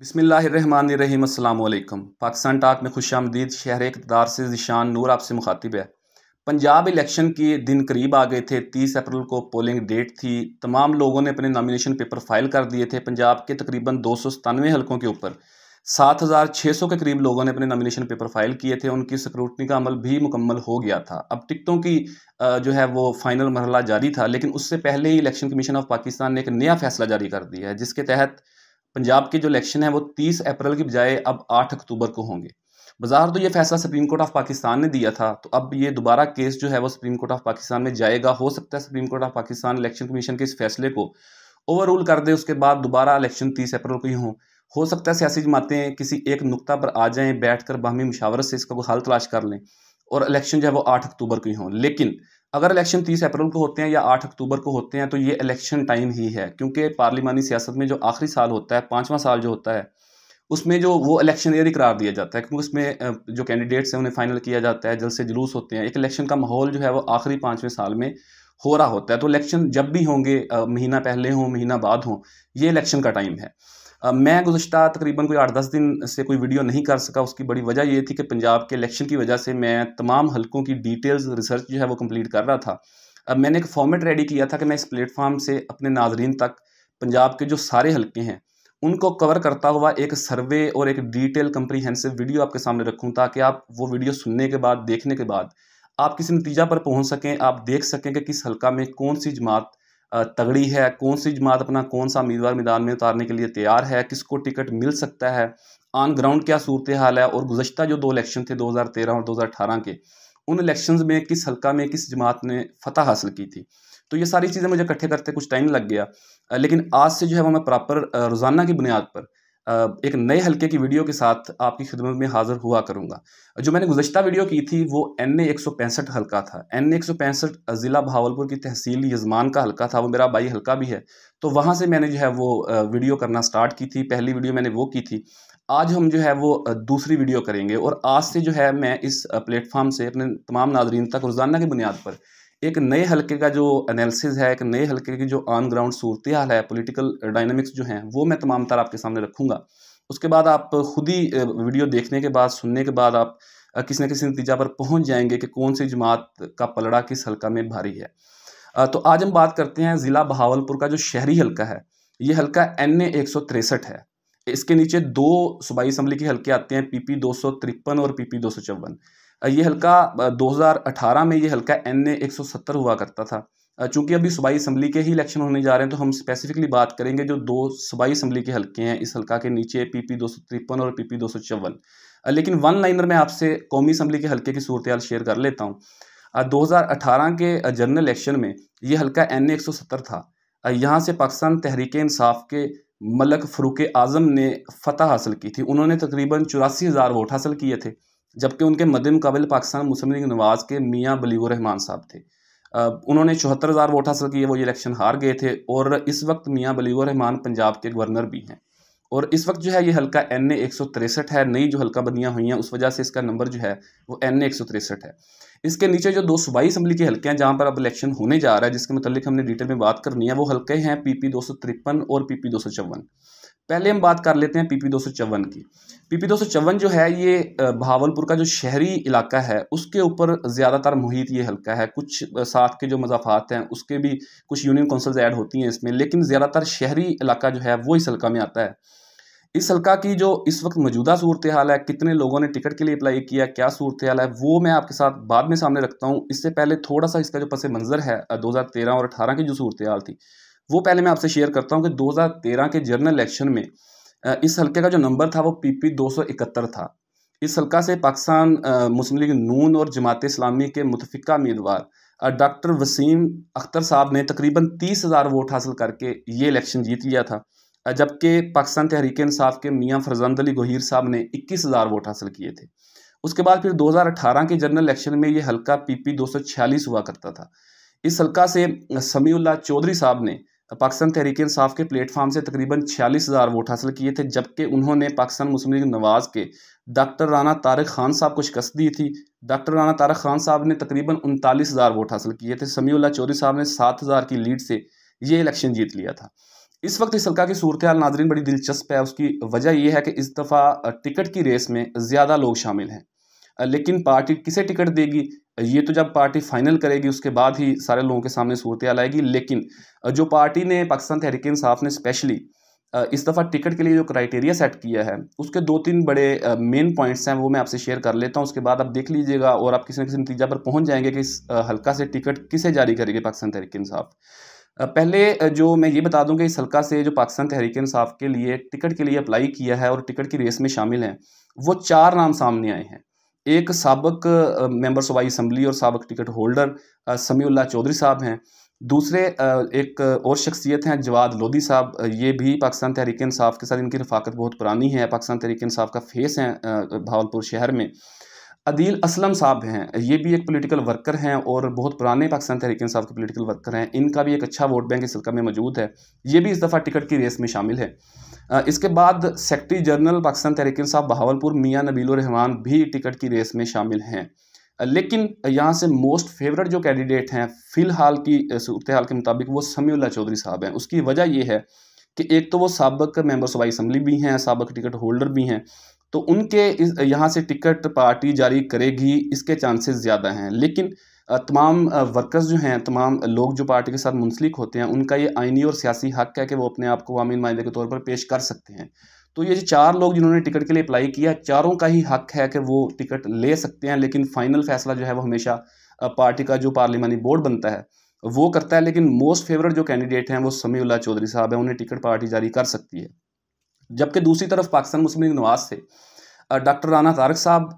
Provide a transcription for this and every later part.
बिस्मिल्लाहिर्रहमानिर्रहीम अस्सलाम वालेकुम। पाकिस्तान टाक में खुशामदीद। शहर इक़्तिदार से ज़िशान नूर आपसे मुखातिब है। पंजाब इलेक्शन के दिन करीब आ गए थे। 30 अप्रैल को पोलिंग डेट थी। तमाम लोगों ने अपने नॉमिनेशन पेपर फाइल कर दिए थे। पंजाब के तकरीबन 297 हलकों के ऊपर 7600 के करीब लोगों ने अपने नॉमिनेशन पेपर फाइल किए थे। उनकी स्क्रूटनी का अमल भी मुकम्मल हो गया था। अब टिकटों की जो है वो फाइनल मरहला जारी था, लेकिन उससे पहले ही इलेक्शन कमीशन ऑफ पाकिस्तान ने एक नया फैसला जारी कर दिया है, जिसके तहत पंजाब के जो इलेक्शन है वो 30 अप्रैल की बजाय अब 8 अक्टूबर को होंगे। बाज़ार तो ये फैसला सुप्रीम कोर्ट ऑफ पाकिस्तान ने दिया था, तो अब ये दोबारा केस जो है वो सुप्रीम कोर्ट ऑफ पाकिस्तान में जाएगा। हो सकता है supreme court of Pakistan election commission के इस फैसले को ओवर रूल कर दे, उसके बाद दोबारा इलेक्शन 30 अप्रैल को ही हो सकता है सियासी जमातें किसी एक नुक्ता पर आ जाएं, बैठ कर बाहमी मुशावरत से इसका कोई हल तलाश कर लें और इलेक्शन जो है वो 8 अक्टूबर को ही हों। लेकिन अगर इलेक्शन 30 अप्रैल को होते हैं या 8 अक्टूबर को होते हैं तो ये इलेक्शन टाइम ही है, क्योंकि पार्लिमानी सियासत में जो आखिरी साल होता है, 5वां साल जो होता है, उसमें जो वो इलेक्शन ईयर ही करार दिया जाता है, क्योंकि उसमें जो कैंडिडेट्स हैं उन्हें फाइनल किया जाता है, जलसे जुलूस होते हैं। एक इलेक्शन का माहौल जो है वो आखिरी 5वें साल में हो रहा होता है। तो इलेक्शन जब भी होंगे, महीना पहले हों महीना बाद हों, ये इलेक्शन का टाइम है। मैं गुज़श्ता तकरीबन कोई 8-10 दिन से कोई वीडियो नहीं कर सका। उसकी बड़ी वजह ये थी कि पंजाब के इलेक्शन की वजह से मैं तमाम हलकों की डिटेल्स रिसर्च जो है वो कंप्लीट कर रहा था। अब मैंने एक फॉर्मेट रेडी किया था कि मैं इस प्लेटफॉर्म से अपने नाजरीन तक पंजाब के जो सारे हलके हैं उनको कवर करता हुआ एक सर्वे और एक डिटेल कंप्रीहेंसिव वीडियो आपके सामने रखूं, ताकि आप वो वीडियो सुनने के बाद, देखने के बाद आप किसी नतीजा पर पहुंच सकें। आप देख सकें कि किस हलका में कौन सी जमात तगड़ी है, कौन सी जमात अपना कौन सा उम्मीदवार मैदान में उतारने के लिए तैयार है, किसको टिकट मिल सकता है, ऑन ग्राउंड क्या सूरत हाल है, और गुज़श्ता जो 2 इलेक्शन थे 2013 और 2018 के, उन इलेक्शंस में किस हलका में किस जमात ने फतह हासिल की थी। तो ये सारी चीज़ें मुझे इकट्ठे करते कुछ टाइम लग गया, लेकिन आज से जो है वो मैं प्रॉपर रोज़ाना की बुनियाद पर एक नए हलके की वीडियो के साथ आपकी खिदमत में हाज़िर हुआ करूँगा। जो मैंने गुज़श्ता वीडियो की थी वो NA 165 हलका था। NA 165 ज़िला बहावलपुर की तहसील यज़मान का हलका था। वो मेरा बाई हलका भी है, तो वहाँ से मैंने जो है वो वीडियो करना स्टार्ट की थी। पहली वीडियो मैंने वो की थी। आज हम जो है वो दूसरी वीडियो करेंगे, और आज से जो है मैं इस प्लेटफॉर्म से अपने तमाम नाज़रीन तक रोज़ाना की बुनियाद पर एक नए हलके का जो एनालिसिस है, एक नए हलके की जो ऑन ग्राउंड सूरत हाल है, पॉलिटिकल डायनामिक्स जो हैं, वो मैं तमाम तर आपके सामने रखूँगा। उसके बाद आप खुद ही वीडियो देखने के बाद, सुनने के बाद आप किसी न किसी नतीजा पर पहुँच जाएँगे कि कौन सी जमात का पलड़ा किस हलका में भारी है। तो आज हम बात करते हैं ज़िला बहावलपुर का जो शहरी हलका है। ये हलका NA 163 है। इसके नीचे 2 सूबाई असम्बली के हलके आते हैं, PP 253 और PP 254। ये हलका 2018 में ये हलका NA 170 हुआ करता था। चूँकि अभी सूबाई असम्बली के ही इलेक्शन होने जा रहे हैं, तो हम स्पेसिफिकली बात करेंगे जो 2 सूबाई असम्बली के हलके हैं इस हलका के नीचे, PP 253 और PP 254। लेकिन वन लाइनर में आपसे कौमी असम्बली के हलके की सूरत हाल शेयर कर लेता हूँ। 2018 के जनरल इलेक्शन में ये हलका NA 170 था। यहाँ से पाकिस्तान तहरीक इंसाफ के मलक फ़रूक आज़म ने फ़तह हासिल की थी। उन्होंने तकरीबन 84,000 वोट हासिल किए थे, जबकि उनके मद्दे मुकाबिल पाकिस्तान मुस्लिम लीग नवाज़ के मियाँ बलीगुर रहमान साहब थे। उन्होंने 74,000 वोट हासिल किए, वो ये इलेक्शन हार गए थे, और इस वक्त मियाँ बलीगुर रहमान पंजाब के गवर्नर भी हैं। और इस वक्त जो है ये हलका NA 163 है। नई जो हलका बंदियाँ हुई हैं उस वजह से इसका नंबर जो है वो NA 163 है। इसके नीचे जो 2 सूबाई असम्बली के हलके हैं जहाँ पर अब इलेक्शन होने जा रहा है, जिसके मुतालिक हमने डिटेल में बात करनी है, वो हलके हैं PP 253 और PP 254। पहले हम बात कर लेते हैं PP 254 की। PP 254 जो है ये बहावलपुर का जो शहरी इलाका है उसके ऊपर ज़्यादातर मुहित ये हलका है। कुछ साथ के जो मज़ाफ़ात हैं उसके भी कुछ यूनियन काउंसिल्स ऐड होती हैं इसमें, लेकिन ज़्यादातर शहरी इलाका जो है वो इस हलका में आता है। इस हलका की जो इस वक्त मौजूदा सूरत हाल है, कितने लोगों ने टिकट के लिए अप्लाई किया, क्या सूरत हाल है, वो मैं आपके साथ बाद में सामने रखता हूँ। इससे पहले थोड़ा सा इसका जो पस मंज़र है 2013 और 18 की जो सूरत हाल थी वो पहले मैं आपसे शेयर करता हूँ कि 2013 के जनरल इलेक्शन में इस हलके का जो नंबर था वो PP 271 था। इस हलका से पाकिस्तान मुस्लिम लीग नून और जमात इस्लामी के मुतफ़िका उम्मीदवार डॉक्टर वसीम अख्तर साहब ने तकरीबन 30,000 वोट हासिल करके ये इलेक्शन जीत लिया था, जबकि पाकिस्तान तहरीक इंसाफ के मियाँ फरजंद अली गोहीर साहब ने 21,000 वोट हासिल किए थे। उसके बाद फिर 2018 के जनरल इलेक्शन में ये हलका PP 246 हुआ करता था। इस हलका से समीउल्लाह चौधरी साहब ने पाकिस्तान तहरीक इंसाफ के प्लेटफॉर्म से तकरीबन 46,000 वोट हासिल किए थे, जबकि उन्होंने पाकिस्तान मुस्लिम लीग नवाज़ के डॉक्टर राना तारिक खान साहब को शिकस्त दी थी। डॉक्टर राना तारिक खान साहब ने तकरीबन 39,000 वोट हासिल किए थे। समीउल्लाह चौधरी साहब ने 7,000 की लीड से ये इलेक्शन जीत लिया था। इस वक्त इस हल्का की सूरत हाल नाजरीन बड़ी दिलचस्प है। उसकी वजह यह है कि इस दफ़ा टिकट की रेस में ज़्यादा लोग शामिल हैं। लेकिन पार्टी किसे टिकट देगी ये तो जब पार्टी फाइनल करेगी उसके बाद ही सारे लोगों के सामने सूरत हाल आएगी। लेकिन जो पार्टी ने पाकिस्तान तहरीक इंसाफ ने स्पेशली इस दफ़ा टिकट के लिए जो क्राइटेरिया सेट किया है उसके 2-3 बड़े मेन पॉइंट्स हैं, वो मैं आपसे शेयर कर लेता हूँ। उसके बाद आप देख लीजिएगा और आप किसी न किसी नतीजा पर पहुँच जाएंगे कि इस हल्का से टिकट किसे जारी करेगी पाकिस्तान तहरीक इंसाफ। पहले जो मैं ये बता दूं कि इस हल्का से जो पाकिस्तान तहरीक इंसाफ के लिए टिकट के लिए अप्लाई किया है और टिकट की रेस में शामिल हैं, वो 4 नाम सामने आए हैं। एक साबिक मेंबर सूबाई असम्बली और साबिक टिकट होल्डर समीउल्लाह चौधरी साहब हैं। दूसरे एक और शख्सियत हैं जवाद लोधी साहब, ये भी पाकिस्तान तहरीक इंसाफ के साथ इनकी रफ़ाकत बहुत पुरानी है, पाकिस्तान तहरीक इंसाफ का फेस हैं भावलपुर शहर में। अदील असलम साहब हैं, ये भी एक पॉलिटिकल वर्कर हैं और बहुत पुराने पाकिस्तान तहरीक इंसाफ के पॉलिटिकल वर्कर हैं। इनका भी एक अच्छा वोट बैंक इस हल्का में मौजूद है, ये भी इस दफ़ा टिकट की रेस में शामिल है। इसके बाद सेक्रेटरी जनरल पाकिस्तान तहरीक इंसाफ बहावलपुर मियां नबीलुर रहमान भी टिकट की रेस में शामिल हैं। लेकिन यहाँ से मोस्ट फेवरेट जो कैंडिडेट हैं फ़िलहाल की सूरत हाल के मुताबिक वो समीउल्लाह चौधरी साहब हैं। उसकी वजह ये है कि एक तो वो साबिक मेंबर सूबाई असम्बली भी हैं, साबिक टिकट होल्डर भी हैं, तो उनके इस यहाँ से टिकट पार्टी जारी करेगी इसके चांसेस ज़्यादा हैं। लेकिन तमाम वर्कर्स जो हैं, तमाम लोग जो पार्टी के साथ मुंसलिक होते हैं, उनका ये आइनी और सियासी हक़ है कि वो अपने आप को अवामी नुमाइंदे के तौर पर पेश कर सकते हैं। तो ये 4 लोग जिन्होंने टिकट के लिए अप्लाई किया, चारों का ही हक़ है कि वो टिकट ले सकते हैं। लेकिन फ़ाइनल फ़ैसला जो है वो हमेशा पार्टी का जो पार्लिमानी बोर्ड बनता है वो करता है। लेकिन मोस्ट फेवरेट जो कैंडिडेट हैं वो समीउल्लाह चौधरी साहब हैं, उन्हें टिकट पार्टी जारी कर सकती है। जबकि दूसरी तरफ पाकिस्तान मुस्लिम लीग नवाज़ से डॉक्टर राना तारक साहब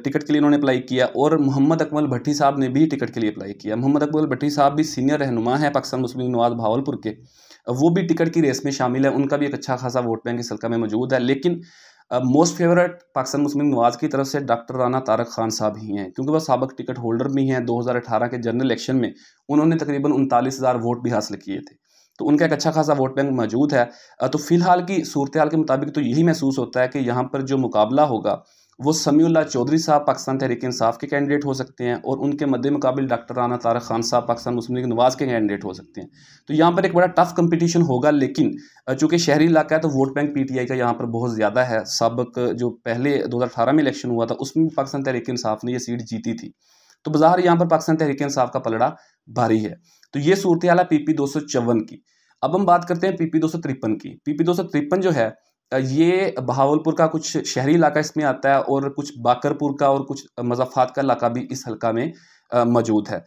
टिकट के लिए इन्होंने अप्लाई किया और मोहम्मद अकमल भट्टी साहब ने भी टिकट के लिए अप्लाई किया। मोहम्मद अकमल भट्टी साहब भी सीनियर रहनुमा हैं पाकिस्तान मुस्लिम लीग नवाज़ भावलपुर के, वो भी टिकट की रेस में शामिल है। उनका भी एक अच्छा खासा वोट बैंक इस हल्का में मौजूद है। लेकिन मोस्ट फेवरेट पाकिस्तान मुस्लिम लीग नवाज़ की तरफ से डॉक्टर राना तारक खान साहब ही हैं, क्योंकि वह साबिक टिकट होल्डर भी हैं। 2018 के जनरल इलेक्शन में उन्होंने तकरीबन 39,000 वोट भी हासिल किए थे, तो उनका एक अच्छा खासा वोट बैंक मौजूद है। तो फिलहाल की सूरत हाल के मुताबिक तो यही महसूस होता है कि यहाँ पर जो मुकाबला होगा वो समीउल्लाह चौधरी साहब पाकिस्तान तहरीक इंसाफ के कैंडिडेट हो सकते हैं और उनके मद्दे मुकाबिल डॉक्टर राना तारक खान साहब पाकिस्तान मुस्लिम लीग नवाज़ के कैंडिडेट हो सकते हैं। तो यहाँ पर एक बड़ा टफ कंपटीशन होगा। लेकिन चूँकि शहरी इलाका है तो वोट बैंक पीटीआई का यहाँ पर बहुत ज़्यादा है। साबिक जो पहले 2018 में इलेक्शन हुआ था उसमें भी पाकिस्तान तहरीक इंसाफ ने ये सीट जीती थी, तो बाज़ार यहाँ पर पाकिस्तान तहरीक इंसाफ का पलड़ा भारी है। तो ये सूरत हाल है PP 254 की। अब हम बात करते हैं PP 253 की। PP 253 जो है ये बहावलपुर का कुछ शहरी इलाका इसमें आता है और कुछ बाकरपुर का और कुछ मज़ाफ़ात का इलाका भी इस हल्का में मौजूद है।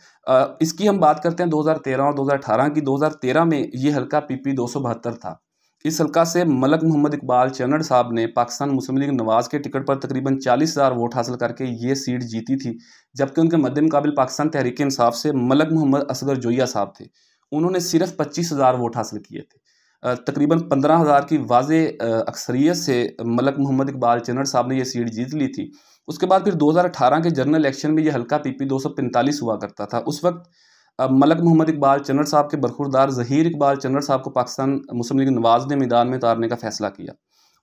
इसकी हम बात करते हैं 2013 और 2018 की। 2013 में ये हल्का PP 272 था। इस हल्का से मलक मोहम्मद इकबाल चन्नड़ साहब ने पाकिस्तान मुस्लिम लीग नवाज़ के टिकट पर तकरीबन 40,000 वोट हासिल करके ये सीट जीती थी। जबकि उनके मद्दे मुकाबिल पाकिस्तान तहरीक इंसाफ से मलक मोहम्मद असगर जोइया साहब थे, उन्होंने सिर्फ 25,000 वोट हासिल किए थे। तकरीबन 15,000 की वाज़े अक्सरियत से मलक मोहम्मद इकबाल चन्नड़ साहब ने यह सीट जीत ली थी। उसके बाद फिर 2018 के जनरल इलेक्शन में यह हल्का PP 245 हुआ करता था। उस वक्त मलक मोहम्मद इकबाल चन्नड़ साहब के बरखुरदार ज़हीर इकबाल चन्नड़ साहब को पाकिस्तान मुस्लिम लीग नवाज़ ने मैदान में उतारने का फैसला किया।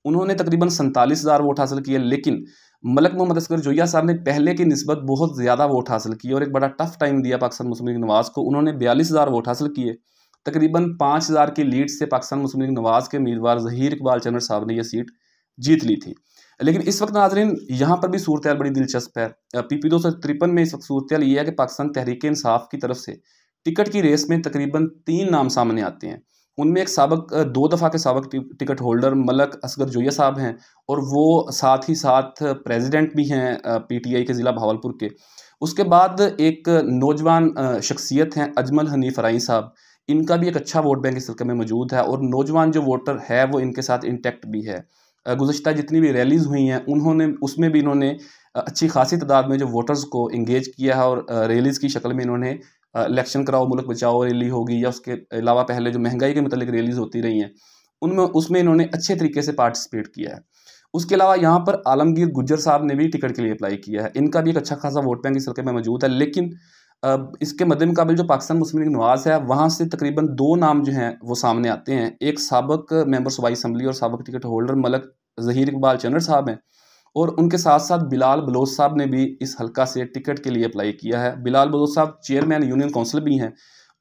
उन्होंने तकरीबन 47,000 वोट हासिल किए। लेकिन मलक मोहम्मद असगर जोइया साहब ने पहले की निस्बत बहुत ज़्यादा वोट हासिल किए और एक बड़ा टफ टाइम दिया पाकिस्तान मुस्लिम लीग नवाज़ को। उन्होंने 42,000 वोट हासिल किए। तकरीबन 5,000 की लीड से पाकिस्तान मुस्लिम लीग नवाज़ के उम्मीदवार ज़हीर इकबाल चन्नड़ साहब ने यह सीट जीत ली थी। लेकिन इस वक्त नाज़रीन यहाँ पर भी सूरत हाल बड़ी दिलचस्प है। PP 253 में इस वक्त सूरत हाल ये है कि पाकिस्तान तहरीक इंसाफ की तरफ से टिकट की रेस में तकरीबन 3 नाम सामने आते हैं। उनमें एक साबिक 2 दफ़ा के साबिक टिकट होल्डर मलक असगर जोइया साहब हैं और वो साथ ही साथ प्रेसिडेंट भी हैं PTI के ज़िला भावलपुर के। उसके बाद एक नौजवान शख्सियत हैं अजमल हनीफ राई साहब, इनका भी एक अच्छा वोट बैंक इस हल्के में मौजूद है और नौजवान जो वोटर है वो इनके साथ इंटैक्ट भी है। गुज़श्ता जितनी भी रैलीज़ हुई हैं उन्होंने उसमें भी इन्होंने अच्छी खासी तादाद में जो वोटर्स को इंगेज किया है और रैलीज़ की शक्ल में इन्होंने इलेक्शन कराओ मुल्क बचाओ रैली होगी या उसके अलावा पहले जो महंगाई के मतलब रैलीज़ होती रही हैं उनमें उसमें इन्होंने अच्छे तरीके से पार्टिसिपेट किया है। उसके अलावा यहाँ पर आलमगीर गुज्जर साहब ने भी टिकट के लिए अप्लाई किया है। इनका भी एक अच्छा खासा वोट बैंक इस हल्के में मौजूद है। लेकिन इसके मद्दे मुकाबिल जो पाकिस्तान मुस्लिम लीग नवाज़ है वहाँ से तकरीबन 2 नाम जो हैं वो सामने आते हैं। एक साबिक मेंबर सूबाई असम्बली और साबिक टिकट होल्डर मलक ज़हीर इकबाल चन्नड़ साहब हैं और उनके साथ साथ बिलाल बलोच साहब ने भी इस हल्का से टिकट के लिए अप्लाई किया है। बिलाल बलोच साहब चेयरमैन यूनियन काउंसिल भी हैं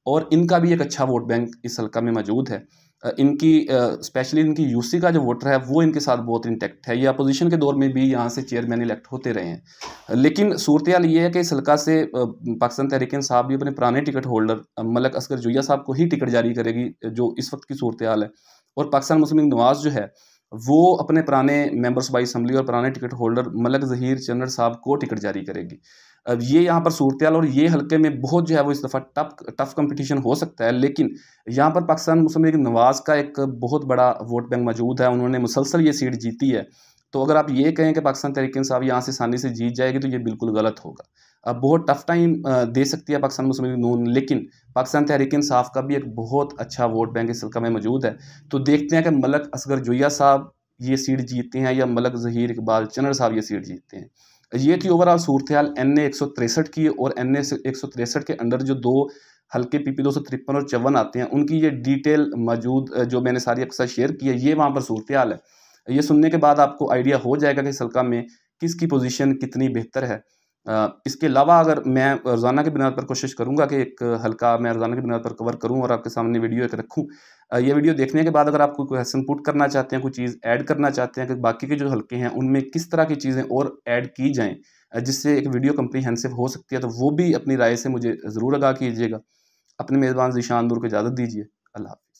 और इनका भी एक अच्छा वोट बैंक इस हल्का में मौजूद है। इनकी स्पेशली इनकी यूसी का जो वोटर है वो इनके साथ बहुत इंटैक्ट है। ये अपोजिशन के दौर में भी यहाँ से चेयरमैन इलेक्ट होते रहे हैं। लेकिन सूरत हाल ये है कि इस हल्का से पाकिस्तान तहरीक इंसाफ भी अपने पुराने टिकट होल्डर मलक असगर जोया साहब को ही टिकट जारी करेगी, जो इस वक्त की सूरत हाल है। और पाकिस्तान मुस्लिम लीग नवाज जो है वो अपने पुराने मेंबर्स बाई असम्बली और पुराने टिकट होल्डर मलक ज़हीर चन्नड़ साहब को टिकट जारी करेगी। अब ये यहाँ पर सूरत हाल और ये हल्के में बहुत जो है वो इस दफ़ा टफ कंपटीशन हो सकता है। लेकिन यहाँ पर पाकिस्तान मुस्लिम लीग नवाज का एक बहुत बड़ा वोट बैंक मौजूद है, उन्होंने मुसलसल ये सीट जीती है। तो अगर आप ये कहें कि पाकिस्तान तहरीक इंसाफ यहाँ से आसानी से जीत जाएगी तो ये बिल्कुल गलत होगा। अब बहुत टफ टाइम दे सकती है पाकिस्तान मुस्लिम लीग नून, लेकिन पाकिस्तान तहरीक इंसाफ का भी एक बहुत अच्छा वोट बैंक इस हल्का में मौजूद है। तो देखते हैं कि मलक असगर जोया साहब ये सीट जीतते हैं या मलक ज़हीर इकबाल चन्नड़ साहब ये सीट जीतते हैं। ये थी ओवरऑल सूरत हाल NA 163 की। और NA 163 के अंडर जो दो हल्के PP 253 और 54 आते हैं उनकी ये डिटेल मौजूद जो मैंने सारी आपके साथ शेयर की है, ये वहाँ पर सूरत हाल है। ये सुनने के बाद आपको आइडिया हो जाएगा कि इस हल्का में किसकी पोजीशन कितनी बेहतर है। इसके अलावा अगर मैं रोज़ाना की बुनियाद पर कोशिश करूँगा कि एक हल्का मैं रोज़ाना की बुनियाद पर कवर करूँ और आपके सामने वीडियो एक रखूँ। ये वीडियो देखने के बाद अगर आप कोई क्वेश्चन पुट करना चाहते हैं, कोई चीज़ ऐड करना चाहते हैं कि बाकी के जो हल्के हैं उनमें किस तरह की चीज़ें और ऐड की जाएँ जिससे एक वीडियो कम्प्रीहेंसिव हो सकती है, तो वो भी अपनी राय से मुझे ज़रूर आगाह कीजिएगा। अपने मेज़बान ज़ीशान नूर को इजाज़त दीजिए। अल्लाह हाफ़िज़।